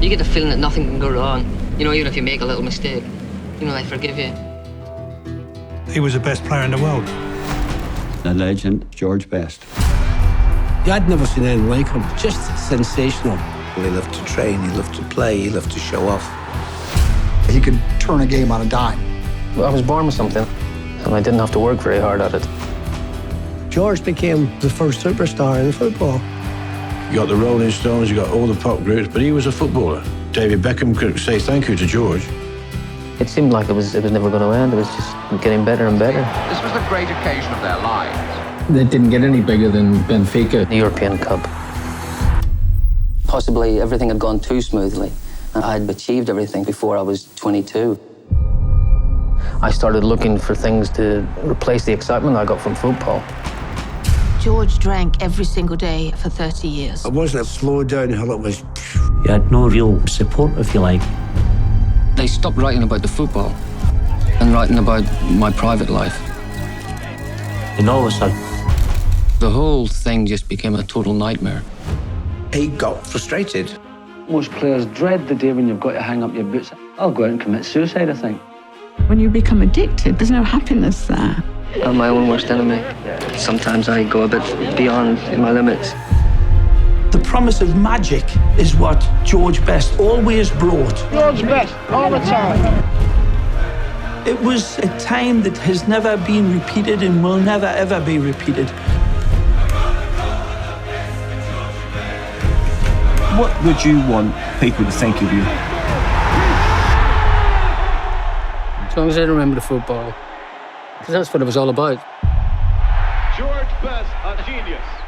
You get the feeling that nothing can go wrong. You know, even if you make a little mistake, you know, they forgive you. He was the best player in the world. The legend, George Best. I'd never seen anything like him. Just sensational. He loved to train, he loved to play, he loved to show off. He could turn a game on a dime. I was born with something, and I didn't have to work very hard at it. George became the first superstar in football. You got the Rolling Stones, you got all the pop groups, but he was a footballer. David Beckham could say thank you to George. It seemed like it was never going to end. It was just getting better and better. This was the great occasion of their lives. They didn't get any bigger than Benfica. The European Cup. Possibly everything had gone too smoothly, and I'd achieved everything before I was 22. I started looking for things to replace the excitement I got from football. George drank every single day for 30 years. It wasn't a slow downhill, it was... You had no real support, if you like. They stopped writing about the football and writing about my private life. And all of a sudden, the whole thing just became a total nightmare. He got frustrated. Most players dread the day when you've got to hang up your boots. I'll go out and commit suicide, I think. When you become addicted, there's no happiness there. I'm my own worst enemy. Sometimes I go a bit beyond my limits. The promise of magic is what George Best always brought. George Best, all the time. It was a time that has never been repeated and will never, ever be repeated. What would you want people to think of you? As long as I remember the football, because that's what it was all about. George Best, a genius.